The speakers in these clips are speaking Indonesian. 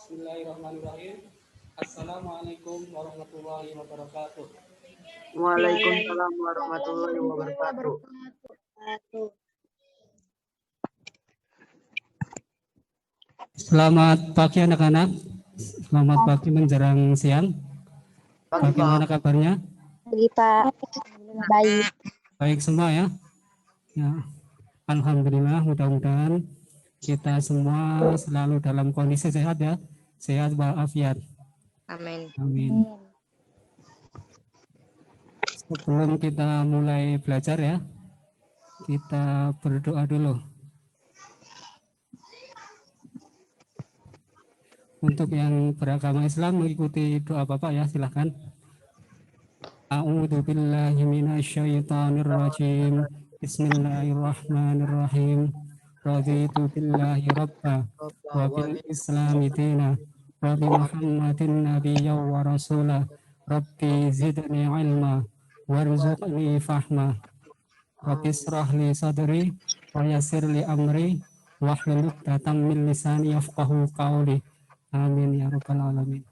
Bismillahirrahmanirrahim. Assalamualaikum warahmatullahi wabarakatuh. Waalaikumsalam warahmatullahi wabarakatuh. Selamat pagi anak-anak. Selamat pagi menjelang siang. Bagaimana kabarnya? Pagi Pak. Baik. Baik semua ya. Ya. Alhamdulillah, mudah-mudahan kita semua selalu dalam kondisi sehat ya. Sehat walafiat. Amin. Amin. Sebelum kita mulai belajar ya, kita berdoa dulu. Untuk yang beragama Islam mengikuti doa Bapak ya, silahkan. A'udzu billahi minasyaitonir rajim. Bismillahirrahmanirrahim. Raditu billahi rabba wa bil islami dina wa bi Muhammadin nabiyya wa rasula. Rabbi zidni ilma warzuqni fahma. Rabbi israh li sadri wa yassir li amri wahlul 'uqdatam min lisani yafqahu qawli. Amin ya rabbal alamin.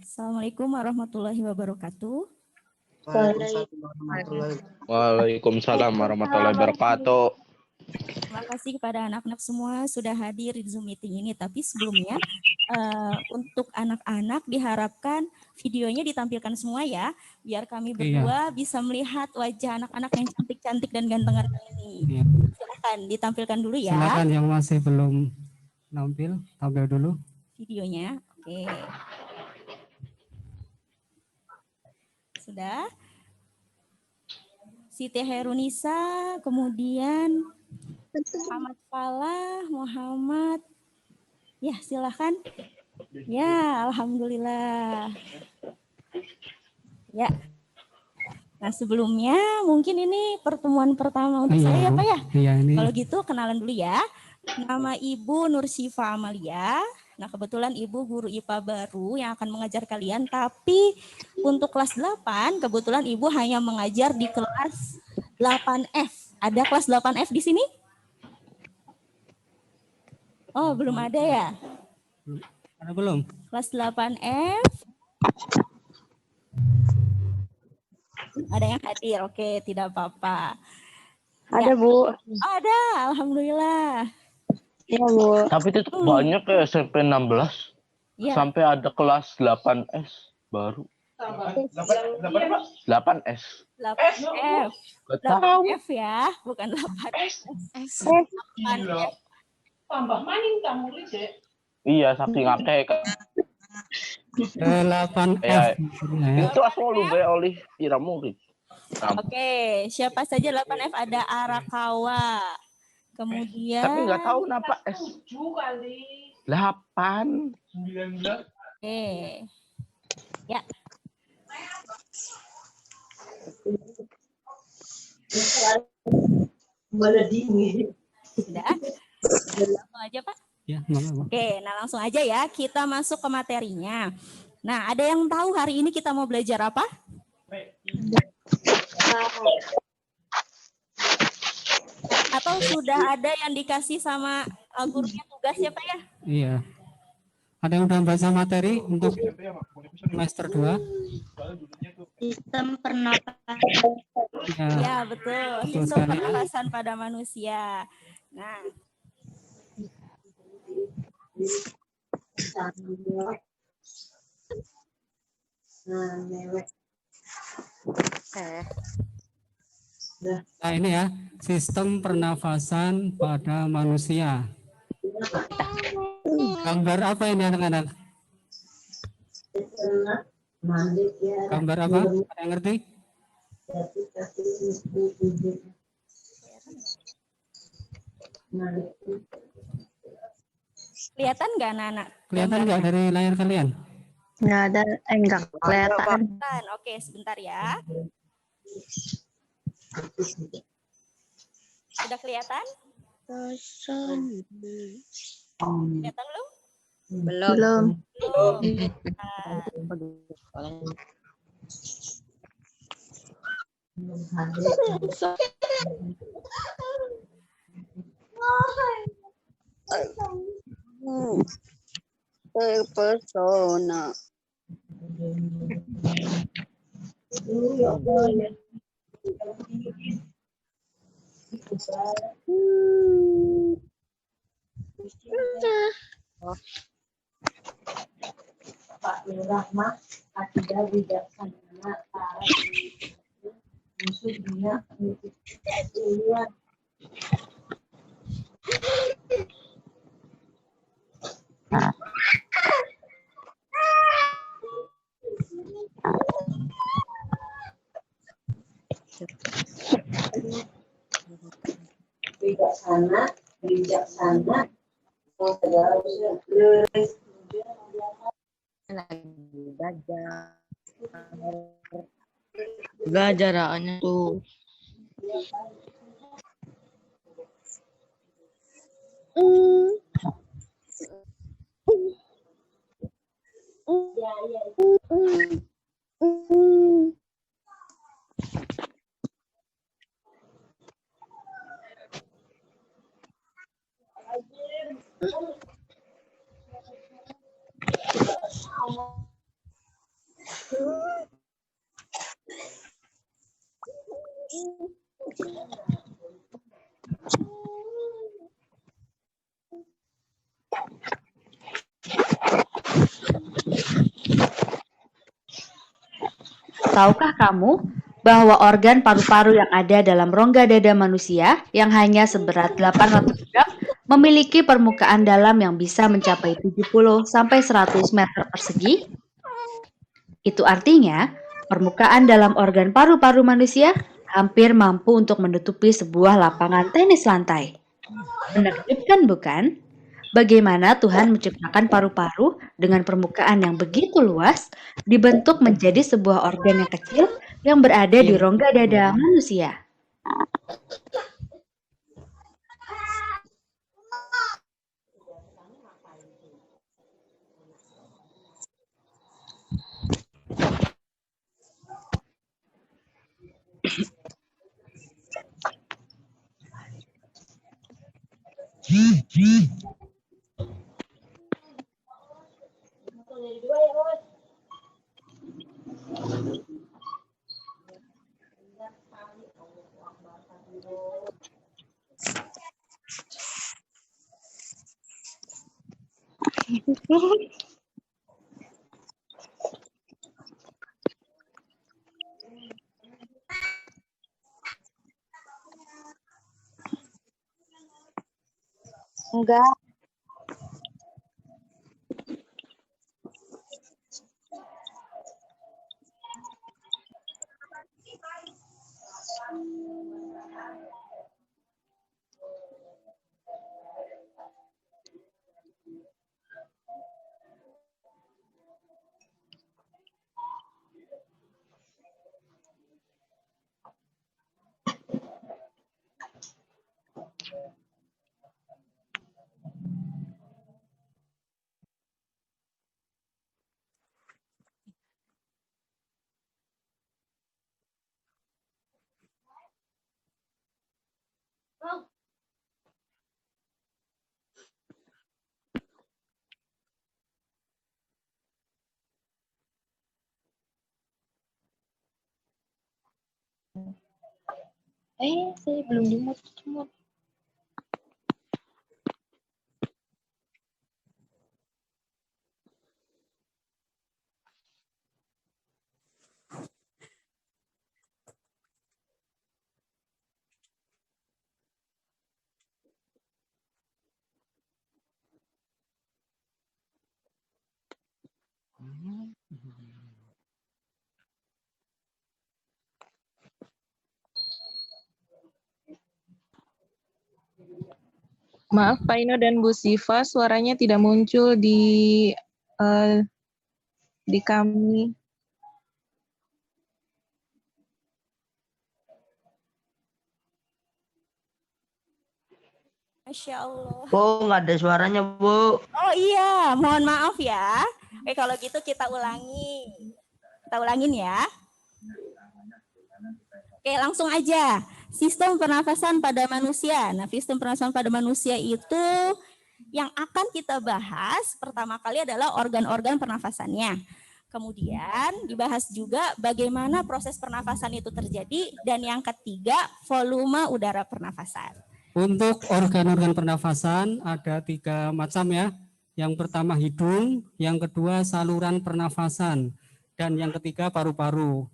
Assalamualaikum warahmatullahi wabarakatuh. Waalaikumsalam warahmatullahi wabarakatuh. Terima kasih kepada anak-anak semua sudah hadir di Zoom meeting ini. Tapi sebelumnya untuk anak-anak diharapkan videonya ditampilkan semua ya, biar kami berdua bisa melihat wajah anak-anak yang cantik-cantik dan ganteng-ganteng ini. Silakan ditampilkan dulu ya. Silakan yang masih belum tampil dulu videonya. Oke. Sudah. Siti Herunisa, kemudian Muhammad Falah, Muhammad. Ya, silahkan. Ya, alhamdulillah. Ya. Nah, sebelumnya mungkin ini pertemuan pertama untuk saya ya, Pak ya? Iya, ini. Kalau gitu kenalan dulu ya. Nama Ibu Nur Syifa Amalia. Nah, kebetulan Ibu guru IPA baru yang akan mengajar kalian, tapi untuk kelas 8 kebetulan Ibu hanya mengajar di kelas 8F. Ada kelas 8F di sini? Oh, belum ada ya? Ada belum? Kelas 8F. Ada yang hadir, oke, tidak apa-apa. Ada, ya. Bu. Ada, alhamdulillah. Iya, Bu. Tapi itu banyak ya SMP 16. Ya. Sampai ada kelas 8S baru. 8S. 8F. 8F ya, bukan 8S. 8F. Tambah maning kamu Dek. Iya, saking akeh. 8F. Itu asal be oleh ira murid. Oke, siapa saja 8F? Ada Arakawa. Kemudian tapi nggak tahu kenapa S. 8 19. Oke. Ya. Boleh dingin. Sudah. Langsung aja, Pak. Ya, oke, nah langsung aja ya. Kita masuk ke materinya. Nah, ada yang tahu hari ini kita mau belajar apa? Atau sudah ada yang dikasih sama gurunya tugas ya, Pak ya? Iya. Ada yang udah baca materi untuk semester 2? Sistem pernapasan. Ya, betul. Sistem pernapasan pada manusia. Nah. Nah, ini ya, sistem pernafasan pada manusia. Gambar apa ini anak-anak? Gambar apa? Ada yang ngerti? Kelihatan nggak anak-anak? Kelihatan nggak dari layar kalian? Nggak ada, enggak kelihatan. Oke, sebentar ya. Sudah kelihatan? Kelihatan belum? Belum. terpesona. Pak Lurah mah akidah bijaksana para musuh dia duluan. Bijaksana, bijaksana. Gajaraannya tuh. Tahukah kamu bahwa organ paru-paru yang ada dalam rongga dada manusia yang hanya seberat 800 gram memiliki permukaan dalam yang bisa mencapai 70 sampai 100 meter persegi? Itu artinya permukaan dalam organ paru-paru manusia hampir mampu untuk menutupi sebuah lapangan tenis lantai. Menakjubkan bukan? Bagaimana Tuhan menciptakan paru-paru dengan permukaan yang begitu luas, dibentuk menjadi sebuah organ yang kecil yang berada di rongga dada manusia. Enggak. Saya belum dimut. Maaf Pak Ino dan Bu Siva, suaranya tidak muncul di kami. Masya Allah. Bu, nggak ada suaranya, Bu. Oh iya, mohon maaf ya. Oke, kalau gitu kita ulangi. Kita ulangin ya. Oke, langsung aja. Sistem pernafasan pada manusia. Nah, sistem pernafasan pada manusia itu Yang akan kita bahas pertama kali adalah organ-organ pernafasannya. Kemudian dibahas juga bagaimana proses pernafasan itu terjadi. Dan yang ketiga, volume udara pernafasan. Untuk organ-organ pernafasan ada 3 macam ya. Yang pertama hidung, yang kedua saluran pernafasan, dan yang ketiga paru-paru.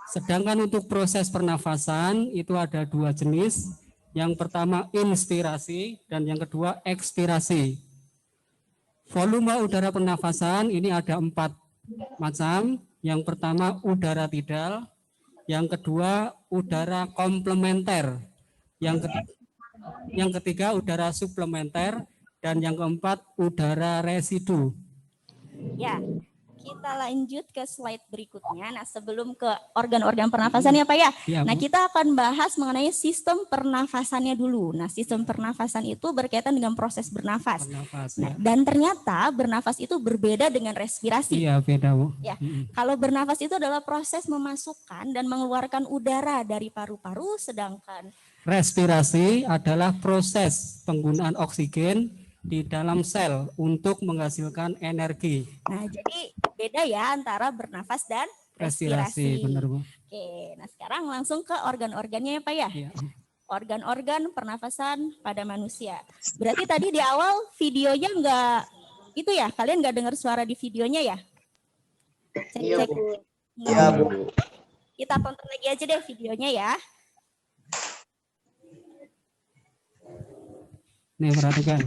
Sedangkan untuk proses pernafasan itu ada 2 jenis. Yang pertama inspirasi dan yang kedua ekspirasi. Volume udara pernafasan ini ada 4 macam. Yang pertama udara tidal, yang kedua udara komplementer, yang ketiga udara suplementer, dan yang keempat udara residu. Ya, kita lanjut ke slide berikutnya. Nah, sebelum ke organ-organ pernafasan ya Pak ya. Ya, Nah, Bu. kita akan bahas mengenai sistem pernafasannya dulu. Nah, sistem pernafasan itu berkaitan dengan proses bernafas. Bernafas, Nah, ya. dan ternyata bernafas itu berbeda dengan respirasi. Iya, beda, Bu. Ya, kalau bernafas itu adalah proses memasukkan dan mengeluarkan udara dari paru-paru, sedangkan Respirasi adalah proses penggunaan oksigen di dalam sel untuk menghasilkan energi. nah jadi beda ya antara bernafas dan respirasi. Respirasi, benar, Bu. Oke, nah sekarang langsung ke organ-organnya ya Pak ya. Iya. Organ-organ pernafasan pada manusia. Berarti tadi di awal videonya enggak itu ya, kalian enggak dengar suara di videonya ya? Cek-cek. Iya, Bu. Kita tonton lagi aja deh videonya ya. Nih, perhatikan.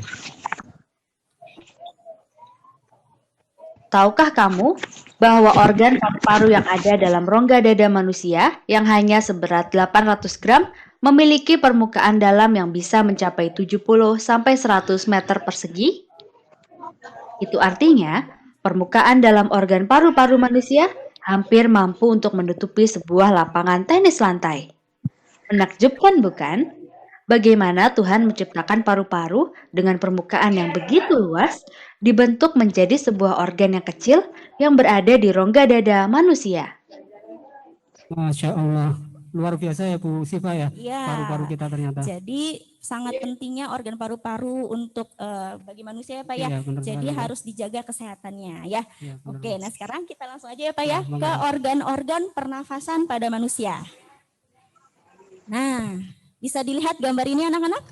Tahukah kamu bahwa organ paru-paru yang ada dalam rongga dada manusia yang hanya seberat 800 gram memiliki permukaan dalam yang bisa mencapai 70 sampai 100 meter persegi? Itu artinya permukaan dalam organ paru-paru manusia hampir mampu untuk menutupi sebuah lapangan tenis lantai. Menakjubkan bukan? Bagaimana Tuhan menciptakan paru-paru dengan permukaan yang begitu luas, dibentuk menjadi sebuah organ yang kecil yang berada di rongga dada manusia. Masya Allah. Luar biasa ya Bu Siva ya. Iya. Paru-paru kita ternyata. Jadi sangat pentingnya organ paru-paru untuk bagi manusia ya Pak ya. Iya, benar Jadi sekali, Bu. harus dijaga kesehatannya ya. Iya, benar, Oke, Bu. nah sekarang kita langsung aja ya Pak ya Ya, monggo. ke organ-organ pernafasan pada manusia. Nah, bisa dilihat gambar ini anak-anak?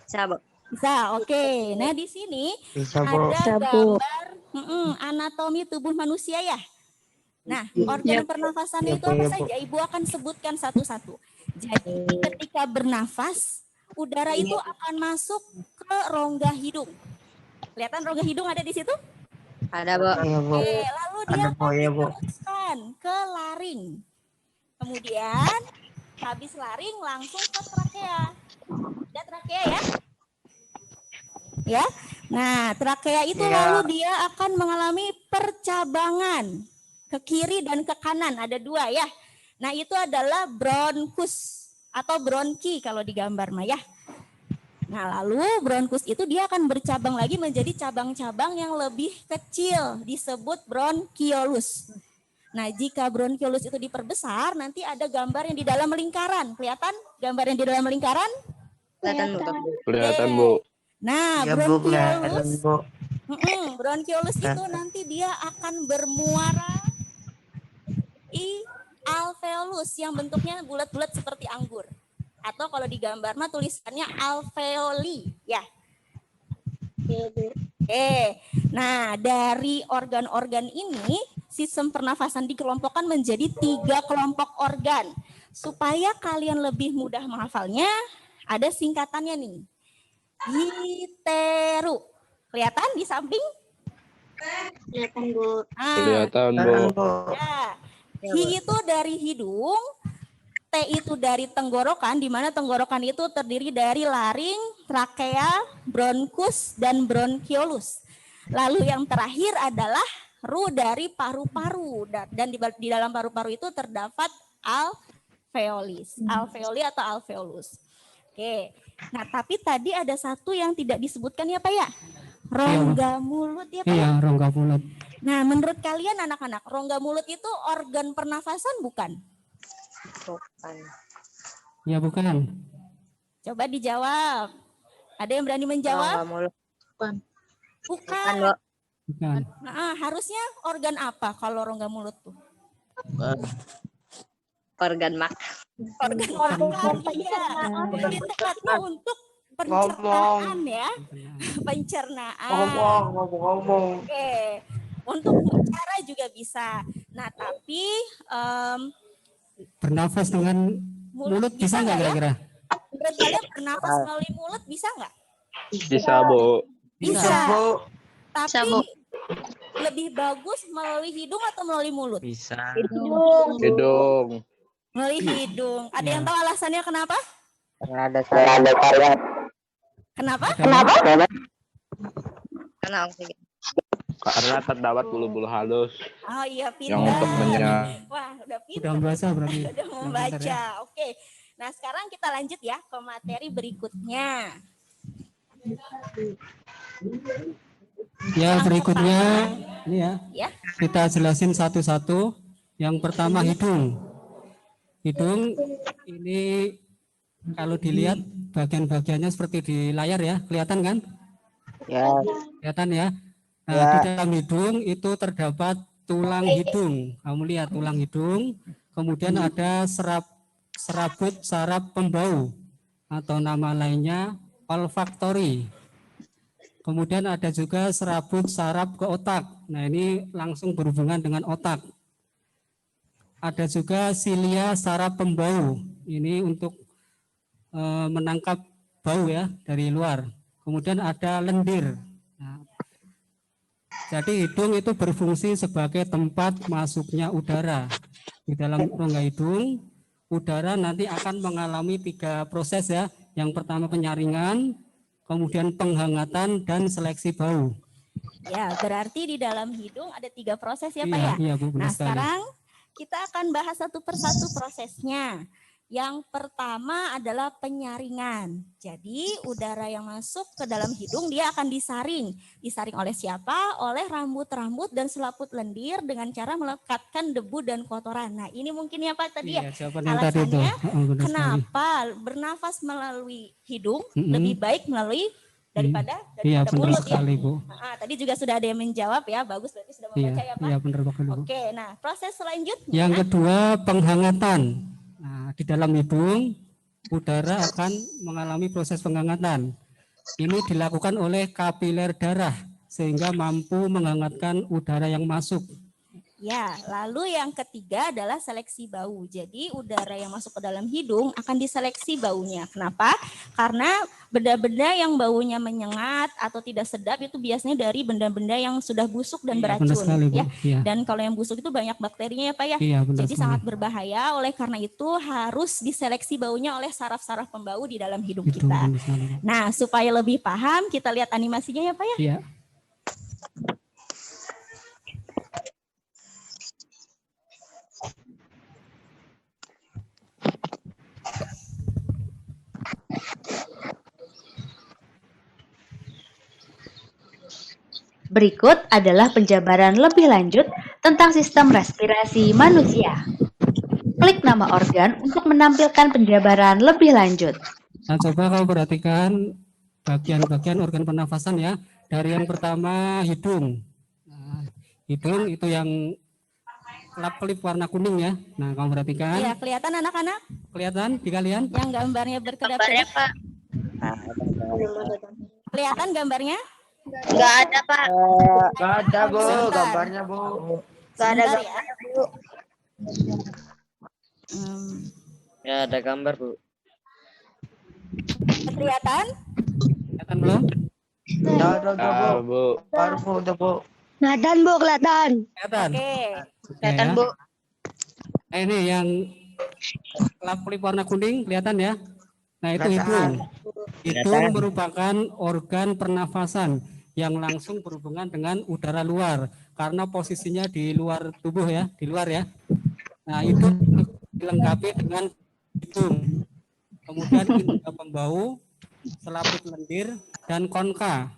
Bisa, Bu. Bisa, oke. Nah di sini Bisa, Bu. ada gambar anatomi tubuh manusia ya. Nah, organ pernafasan itu apa saja? Ibu akan sebutkan satu-satu. Jadi ketika bernafas, udara itu akan masuk ke rongga hidung. Kelihatan rongga hidung ada di situ? Ada, Bu. Oke, lalu dia akan diteruskan ke laring. Kemudian habis laring langsung ke trakea. Ada trakea ya? Ya. Nah, trakea itu lalu dia akan mengalami percabangan ke kiri dan ke kanan, ada 2 ya. Nah, itu adalah bronkus atau bronki kalau digambar mah ya. Nah, lalu bronkus itu dia akan bercabang lagi menjadi cabang-cabang yang lebih kecil, disebut bronkiolus. Nah, jika bronkiolus itu diperbesar, nanti ada gambar yang di dalam lingkaran. Kelihatan gambar yang di dalam lingkaran? Kelihatan, Bu. Kelihatan, Bu. Nah, bronkiolus, bronkiolus itu nanti dia akan bermuara di alveolus yang bentuknya bulat-bulat seperti anggur. Atau kalau digambar mah tulisannya alveoli, ya. Nah dari organ-organ ini sistem pernafasan dikelompokkan menjadi 3 kelompok organ. Supaya kalian lebih mudah menghafalnya, ada singkatannya nih. ITERU. Kelihatan di samping? Kelihatan, Bu. Kelihatan, Bu. Ya. Hi itu dari hidung, T itu dari tenggorokan, di mana tenggorokan itu terdiri dari laring, trakea, bronkus, dan bronkiolus. Lalu yang terakhir adalah ru dari paru-paru, dan di dalam paru-paru itu terdapat alveolis, alveoli atau alveolus. Oke, nah tapi tadi ada satu yang tidak disebutkan ya Pak ya, rongga mulut ya Pak. Iya, rongga mulut. Nah menurut kalian anak-anak, rongga mulut itu organ pernafasan bukan? Bukan. Ya bukan. Coba dijawab. Ada yang berani menjawab? Rongga mulut. Bukan. Bukan, Bu. Bukan. Nah, harusnya organ apa kalau rongga mulut tuh? Organ makan. Organ makan. Iya. Ini tepatnya untuk pencernaan ya. Pencernaan. Ngomong. Oke. Untuk bicara juga bisa. Nah, tapi Bernafas dengan mulut bisa nggak ya? kira-kira? Menurut kalian bernafas melalui mulut bisa nggak? Bisa, Bu. Bisa. Bu. Tapi Bisa, Bu. lebih bagus melalui hidung atau melalui mulut? Bisa. Hidung. Melalui hidung. Ada Ya. yang tahu alasannya kenapa? Karena ada saya. Kenapa? Karena oksigen. Karena terdapat bulu-bulu halus Oh iya, yang untuk pintar. menyerang. Wah, udah Udah pintar. membaca berarti. Udah Udah membaca. pintar ya. Oke. Nah, sekarang kita lanjut ya ke materi berikutnya. Ya, berikutnya ini ya. Ya. Kita jelasin satu-satu. Yang pertama hidung. Hidung ini kalau dilihat bagian-bagiannya seperti di layar ya, kelihatan kan? Ya. Kelihatan ya. Nah, di dalam hidung itu terdapat tulang hidung. Kamu lihat tulang hidung. Kemudian ada serabut saraf pembau atau nama lainnya olfaktori. Kemudian ada juga serabut saraf ke otak. Nah, ini langsung berhubungan dengan otak. Ada juga silia saraf pembau. Ini untuk menangkap bau ya dari luar. Kemudian ada lendir. Nah, jadi hidung itu berfungsi sebagai tempat masuknya udara. Di dalam rongga hidung, udara nanti akan mengalami 3 proses ya. Yang pertama penyaringan, kemudian penghangatan dan seleksi bau. Ya, berarti di dalam hidung ada 3 proses ya, Pak Iya, ya? iya, Bu, benar Nah, sekali. sekarang kita akan bahas satu persatu prosesnya. Yang pertama adalah penyaringan. Jadi udara yang masuk ke dalam hidung dia akan disaring. Disaring oleh siapa? Oleh rambut-rambut dan selaput lendir dengan cara melekatkan debu dan kotoran. Nah, ini mungkin ya Pak tadi Iya, ya. jawaban yang tadi itu. Alasannya Benar sekali. kenapa bernafas melalui hidung Mm-mm. lebih baik melalui daripada Iya, benar mulut ya. sekali, Bu. Nah, tadi juga sudah ada yang menjawab ya. Bagus, berarti sudah Iya, membaca ya Pak. iya benar sekali, Bu. Oke, nah proses selanjutnya. Yang kedua penghangatan. Nah, di dalam hidung udara akan mengalami proses penghangatan. Ini dilakukan oleh kapiler darah sehingga mampu menghangatkan udara yang masuk. Ya, lalu yang ketiga adalah seleksi bau. Jadi udara yang masuk ke dalam hidung akan diseleksi baunya. Kenapa? Karena benda-benda yang baunya menyengat atau tidak sedap itu biasanya dari benda-benda yang sudah busuk dan Iya, benar beracun. sekali, Bu. Ya. Iya. Dan kalau yang busuk itu banyak bakterinya ya Pak ya. Iya, benar Jadi sekali. sangat berbahaya. Oleh karena itu harus diseleksi baunya oleh saraf-saraf pembau di dalam hidung Itu kita. benar sekali, Bu. Nah, supaya lebih paham, kita lihat animasinya ya Pak ya. Iya. Berikut adalah penjabaran lebih lanjut tentang sistem respirasi manusia. Klik nama organ untuk menampilkan penjabaran lebih lanjut. Nah, coba kau perhatikan bagian-bagian organ pernafasan ya. Dari yang pertama hidung. Nah, hidung itu yang kelap-kelip warna kuning ya. Nah, kamu perhatikan. Iya, kelihatan anak-anak Kelihatan di kalian? yang gambarnya berkedap-kedap. Pak. Kelihatan gambarnya? Enggak ada, Pak. Gak ada, Bu. Sebentar. Gambarnya, Bu. Enggak ada Sebentar gambar, ya. Bu. Ya ada gambar, Bu. Kelihatan? Kelihatan belum? Udah, Bu. Bu. Baru, Bu. Udah, Bu. Kelihatan, Bu, kelihatan. Kelihatan. Oke. Kelihatan, Ya. Bu. Nah, ini yang kelap-kelip warna kuning kelihatan ya. Nah, itu hidung. Hidung merupakan organ pernafasan yang langsung berhubungan dengan udara luar karena posisinya di luar tubuh ya, di luar ya. Nah, itu dilengkapi dengan hidung. Kemudian indera pembau, selaput lendir, dan konka.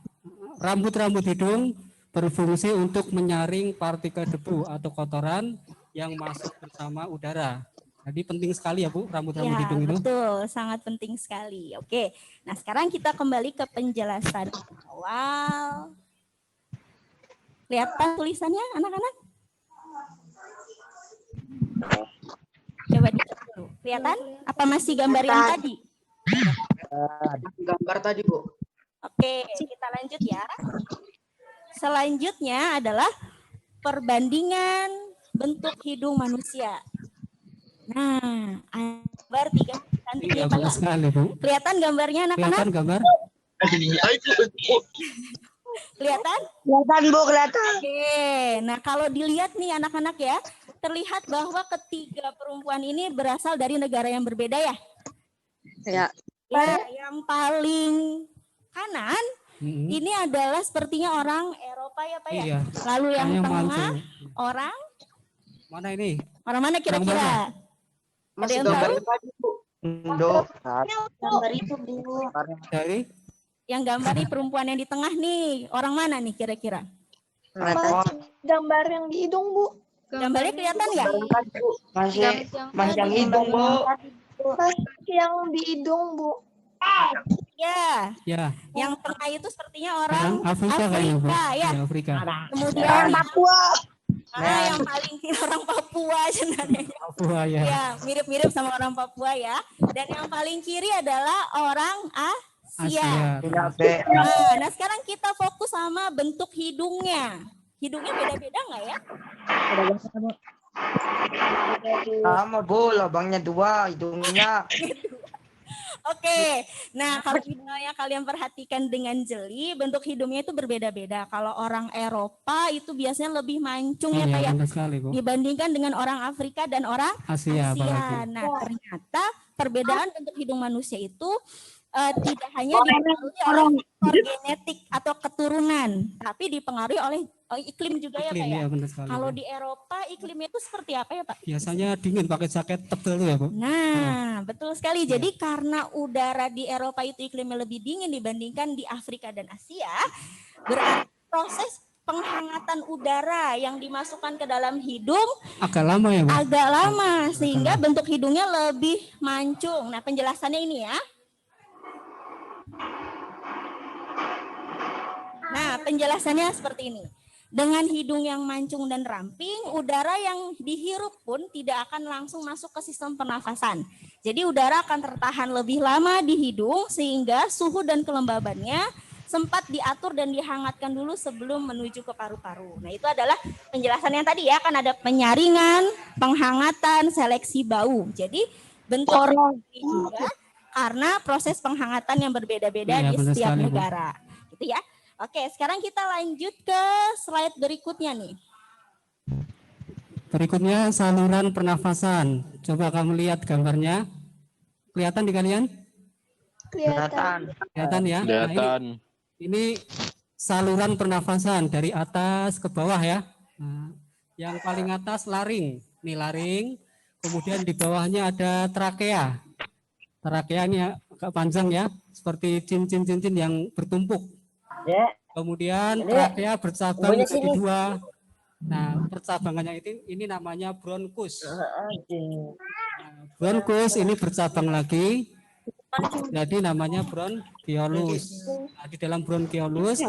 Rambut-rambut hidung berfungsi untuk menyaring partikel debu atau kotoran yang masuk bersama udara. Jadi penting sekali ya Bu, rambut-rambut Ya, hidung itu. betul, sangat penting sekali. Oke, nah sekarang kita kembali ke penjelasan awal. Kelihatan tulisannya anak-anak? Coba dicek dulu. Kelihatan? Apa masih gambar yang tadi? Gambar tadi, Bu. Oke, kita lanjut ya. Selanjutnya adalah perbandingan bentuk hidung manusia. Nah, gambar 3 cantik Iya, ya Pak. bagus sekali Bu. Kelihatan gambarnya anak-anak? Kelihatan gambar? Kelihatan? Kelihatan Bu, kelihatan. Oke, nah kalau dilihat nih anak-anak ya, terlihat bahwa ketiga perempuan ini berasal dari negara yang berbeda ya. Ya. Ya, yang paling kanan Mm-mm. ini adalah sepertinya orang Eropa ya Pak ya. Iya. Lalu yang Kayaknya tengah mancung. orang Mana ini? orang mana kira-kira? Ada yang tahu? tadi, Bu. Indo. Gambar itu Bu. Dari Yang gambar nih perempuan yang di tengah nih, orang mana nih kira-kira? Gambar yang di hidung Bu. Gambarnya kelihatan nggak? Masih yang hidung, Bu. Yang di hidung Bu. Ya, ya yang tengah itu sepertinya orang Afrika kayaknya Bu. Afrika ya. Ya, Afrika. Kemudian Papua. yang paling kiri orang Papua sebenarnya. Papua ya. Ya, mirip-mirip sama orang Papua ya. Dan yang paling kiri adalah orang Asia. Asia. Nah, sekarang kita fokus sama bentuk hidungnya. Hidungnya beda-beda nggak ya? Sama, Bu. Lubangnya 2 hidungnya. Oke, nah kalau misalnya kalian perhatikan dengan jeli, bentuk hidungnya itu berbeda-beda. Kalau orang Eropa itu biasanya lebih mancung ya Pak ya, benar sekali Bu. dibandingkan dengan orang Afrika dan orang Asia apalagi. Nah, ternyata perbedaan bentuk hidung manusia itu tidak hanya dipengaruhi oleh faktor genetik atau keturunan, tapi dipengaruhi oleh iklim juga ya Pak Iklim, ya. ya, benar sekali, Kalau Bu. di Eropa iklimnya itu seperti apa ya Pak? Biasanya dingin pakai jaket tebal tuh ya Bu. Nah, betul sekali. Jadi karena udara di Eropa itu iklimnya lebih dingin dibandingkan di Afrika dan Asia, berarti proses penghangatan udara yang dimasukkan ke dalam hidung Agak lama ya Bu. agak lama sehingga bentuk hidungnya lebih mancung. Nah, penjelasannya ini ya. Nah, penjelasannya seperti ini. Dengan hidung yang mancung dan ramping, udara yang dihirup pun tidak akan langsung masuk ke sistem pernafasan. Jadi udara akan tertahan lebih lama di hidung sehingga suhu dan kelembabannya sempat diatur dan dihangatkan dulu sebelum menuju ke paru-paru. Nah, itu adalah penjelasan yang tadi ya, kan ada penyaringan, penghangatan, seleksi bau. Jadi bentuk ini juga karena proses penghangatan yang berbeda-beda Iya, di benar setiap sekali, Bu. negara. Gitu ya. Oke, sekarang kita lanjut ke slide berikutnya nih. Berikutnya saluran pernafasan. Coba kamu lihat gambarnya. Kelihatan di kalian? Kelihatan. Kelihatan ya? Nah, Kelihatan. ini saluran pernafasan dari atas ke bawah ya. Nah, yang paling atas laring. Ini laring. Kemudian di bawahnya ada trakea. Trakea ini agak panjang ya. Seperti cincin-cincin yang bertumpuk. Kemudian trakea bercabang menjadi 2. Nah, percabangannya ini namanya bronkus. Nah, bronkus ini bercabang lagi, jadi namanya bronkiolus. Nah, di dalam bronkiolus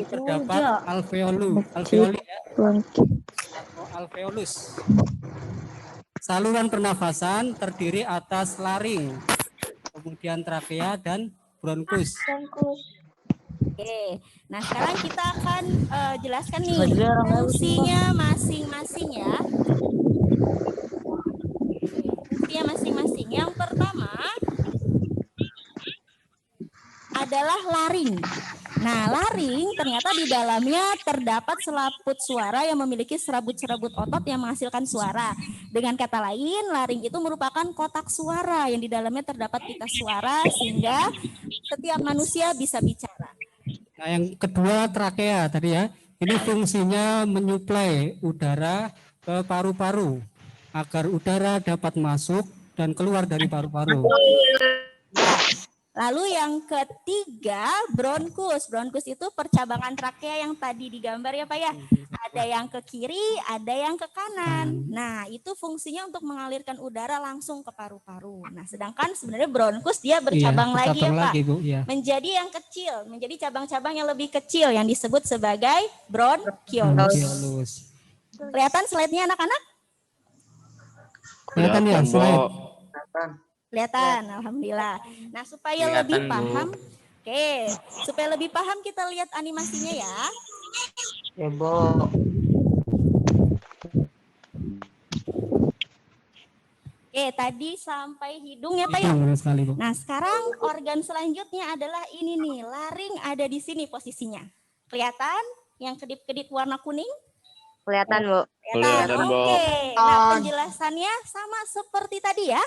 terdapat alveoli ya, atau alveolus. Saluran pernafasan terdiri atas laring, kemudian trakea dan bronkus. Oke, nah sekarang kita akan jelaskan nih fungsinya masing-masing ya. Fungsinya masing-masing. Yang pertama adalah laring. Nah, laring ternyata di dalamnya terdapat selaput suara yang memiliki serabut-serabut otot yang menghasilkan suara. Dengan kata lain, laring itu merupakan kotak suara yang di dalamnya terdapat pita suara sehingga setiap manusia bisa bicara. Nah, yang kedua trakea tadi ya. Ini fungsinya menyuplai udara ke paru-paru agar udara dapat masuk dan keluar dari paru-paru. Lalu yang ketiga bronkus. Bronkus itu percabangan trakea yang tadi digambar ya Pak ya. Ada yang ke kiri, ada yang ke kanan. Nah, itu fungsinya untuk mengalirkan udara langsung ke paru-paru. Nah, sedangkan sebenarnya bronkus dia bercabang lagi ya, Pak. Bu, ya. Menjadi yang kecil, menjadi cabang-cabang yang lebih kecil yang disebut sebagai bronkiolus. Bronkiolus. Kelihatan slide-nya anak-anak? Kelihatan ya slide? Kelihatan, alhamdulillah. Nah, supaya lebih paham, oke, supaya lebih paham kita lihat animasinya ya. Ya, Bu. Oke, tadi sampai hidung ya Pak ya. Betul sekali, Bu. Nah, sekarang organ selanjutnya adalah ini nih, laring ada di sini posisinya. Kelihatan yang kedip-kedip warna kuning? Kelihatan, Bu. Kelihatan. Bu. Oke. Nah, penjelasannya sama seperti tadi ya.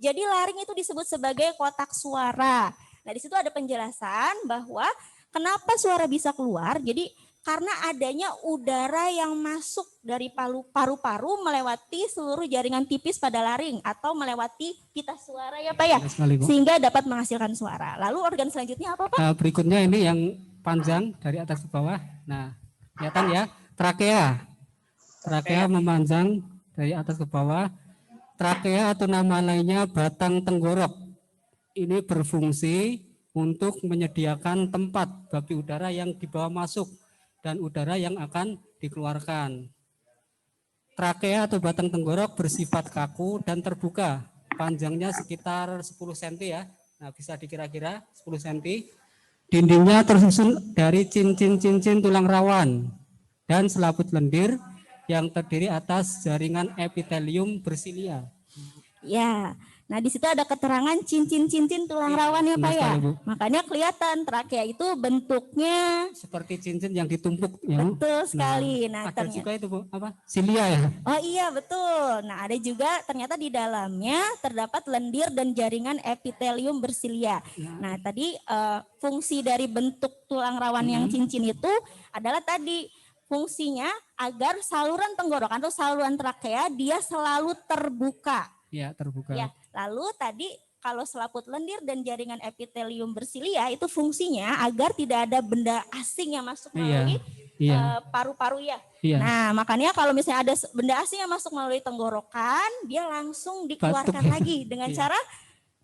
Jadi laring itu disebut sebagai kotak suara. Nah, di situ ada penjelasan bahwa kenapa suara bisa keluar. Jadi karena adanya udara yang masuk dari paru-paru melewati seluruh jaringan tipis pada laring atau melewati pita suara ya Pak ya. Sekali, Bu. Sehingga dapat menghasilkan suara. Lalu organ selanjutnya apa Pak? Berikutnya ini yang panjang dari atas ke bawah. Nah, kelihatan ya, trakea. Trakea memanjang dari atas ke bawah. Trakea atau nama lainnya batang tenggorok. Ini berfungsi untuk menyediakan tempat bagi udara yang dibawa masuk dan udara yang akan dikeluarkan. Trakea atau batang tenggorok bersifat kaku dan terbuka. Panjangnya sekitar 10 cm ya. Nah, bisa dikira-kira 10 cm. Dindingnya tersusun dari cincin-cincin tulang rawan dan selaput lendir yang terdiri atas jaringan epitelium bersilia. Ya, nah di situ ada keterangan cincin-cincin tulang rawan ya Pak ya. Sekali, Bu. Makanya kelihatan trakea itu bentuknya Seperti cincin yang ditumpuk. Ya. betul sekali. Nah, ada juga itu Bu, apa? Silia ya. oh iya betul. Nah ada juga ternyata di dalamnya terdapat lendir dan jaringan epitelium bersilia. Nah tadi fungsi dari bentuk tulang rawan yang cincin itu adalah tadi fungsinya agar saluran tenggorokan atau saluran trakea dia selalu terbuka. Ya, terbuka. Ya, lalu tadi kalau selaput lendir dan jaringan epitelium bersilia itu fungsinya agar tidak ada benda asing yang masuk melalui paru-paru ya. Iya. Nah, makanya kalau misalnya ada benda asing yang masuk melalui tenggorokan, dia langsung dikeluarkan Batuk. lagi dengan cara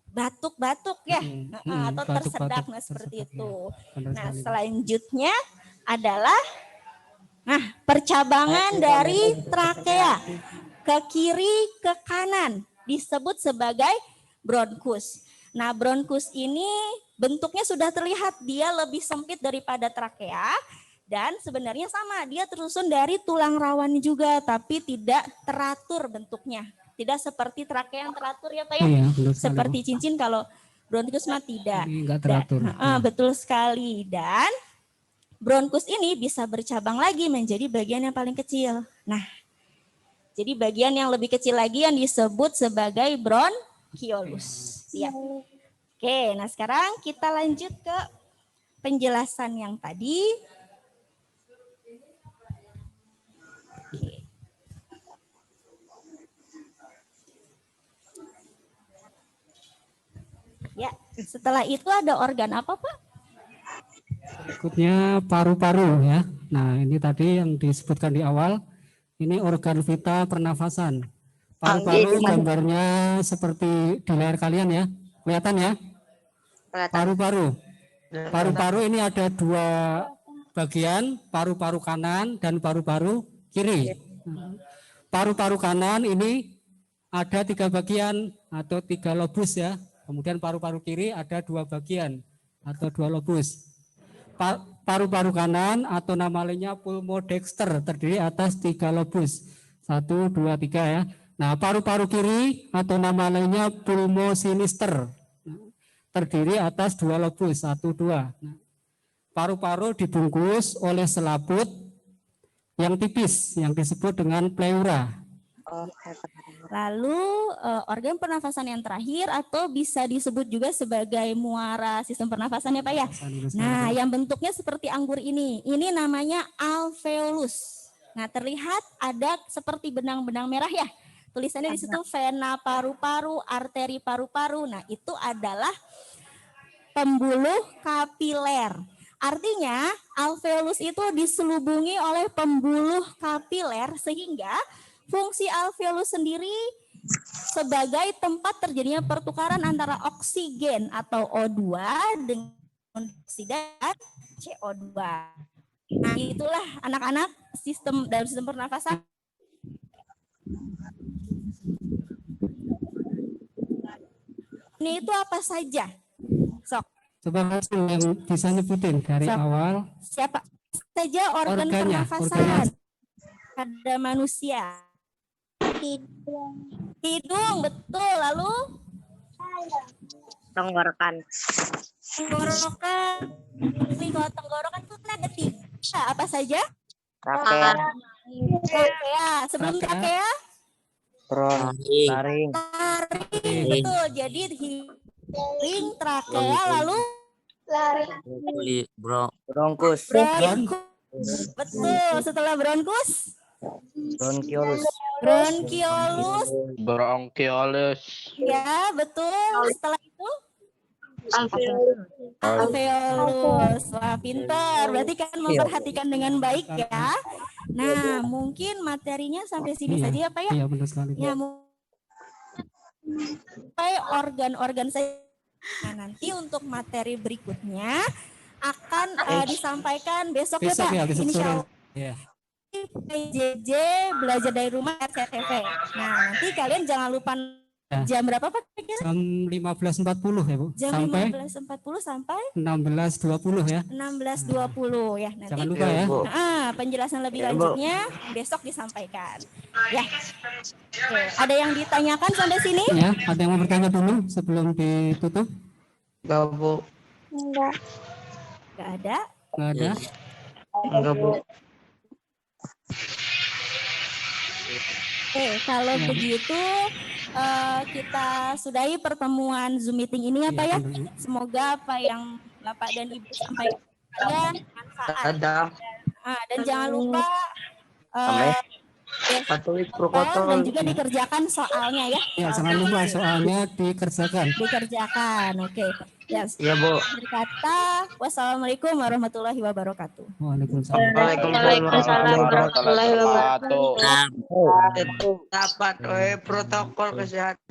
batuk-batuk ya, atau batuk-batuk, tersedak, nah seperti tersedak, itu. Benar Nah, sekali. selanjutnya adalah percabangan dari trakea ke kiri ke kanan disebut sebagai bronkus. Nah, bronkus ini bentuknya sudah terlihat dia lebih sempit daripada trakea dan sebenarnya sama, dia tersusun dari tulang rawan juga tapi tidak teratur bentuknya. Tidak seperti trakea yang teratur ya Pak ya. Iya, benar sekali, Seperti cincin kalau bronkus mah tidak. Ini enggak teratur. Betul sekali. Dan bronkus ini bisa bercabang lagi menjadi bagian yang paling kecil. Nah, jadi bagian yang lebih kecil lagi yang disebut sebagai bronkiolus. Ya. Oke, nah sekarang kita lanjut ke penjelasan yang tadi. Oke. Ya, setelah itu ada organ apa Pak? Berikutnya paru-paru ya. Nah, ini tadi yang disebutkan di awal. Ini organ vital pernafasan. Paru-paru gambarnya seperti di layar kalian ya. Kelihatan ya? Paru-paru. Paru-paru ini ada dua bagian, paru-paru kanan dan paru-paru kiri. Paru-paru kanan ini ada 3 bagian atau 3 lobus ya. Kemudian paru-paru kiri ada 2 bagian atau 2 lobus. Paru-paru kanan atau nama lainnya pulmodexter terdiri atas 3 lobus. 1, 2, 3 ya. Nah, paru-paru kiri atau nama lainnya pulmosinister terdiri atas 2 lobus. 1, 2. Nah, paru-paru dibungkus oleh selaput yang tipis yang disebut dengan pleura. Lalu organ pernafasan yang terakhir atau bisa disebut juga sebagai muara sistem pernafasan ya Pak ya. Nah, yang bentuknya seperti anggur ini namanya alveolus. Nah, terlihat ada seperti benang-benang merah ya. Tulisannya di situ vena paru-paru, arteri paru-paru. Nah, itu adalah pembuluh kapiler Artinya alveolus itu diselubungi oleh pembuluh kapiler sehingga fungsi alveolus sendiri sebagai tempat terjadinya pertukaran antara oksigen atau O2 dengan dioksida CO2. Nah, itulah anak-anak dalam sistem pernafasan. Ini itu apa saja? Sok. Coba langsung yang bisa nyebutin dari awal. Siapa saja organ Organnya, pernafasan pada manusia? Hidung, betul. Lalu? Tenggorokan. Tenggorokan. Ini kalau tenggorokan itu kan ada 3. Apa saja? Trachea. Trachea. Sebelum trachea? Laring. Taring. Betul. Jadi hidung, trachea, lalu? Bronkus. Betul. Setelah bronkus? Bronkiolus. Bronkiolus. Ya, betul. Setelah itu? Alveolus. Wah, pintar. Berarti kan memperhatikan dengan baik ya. Nah, mungkin materinya sampai sini saja ya, Pak ya? Iya, benar sekali. Ya, sampai organ-organ saya. Nah, nanti untuk materi berikutnya akan disampaikan besok ya, Pak. Besok Insya sore. Allah. Iya. PJJ belajar dari rumah RCTV. Nah, nanti kalian jangan lupa jam berapa Pak? Jam 15.40 ya, Bu. Jam Sampai 15.40 sampai 16.20 ya. 16.20 ya. Nanti Jangan lupa ya. penjelasan lebih lanjutnya besok disampaikan. Ya. Oke. Ada yang ditanyakan sampai sini? Ya, ada yang mau bertanya dulu sebelum ditutup? Enggak, Bu. Enggak. Enggak ada. Nggak ada. Enggak, Bu. Oke, kalau begitu kita sudahi pertemuan Zoom meeting ini ya Pak ya. Semoga apa yang Bapak dan Ibu sampaikan manfaat. Dan jangan lupa patuhi dan protokol. juga dikerjakan soalnya ya. Ya, jangan lupa soalnya dikerjakan. Oke. Ya, Iya, Bu. berkata wassalamualaikum warahmatullahi wabarakatuh. Waalaikumsalam. Waalaikumsalam warahmatullahi wabarakatuh. Dapat protokol kesehatan.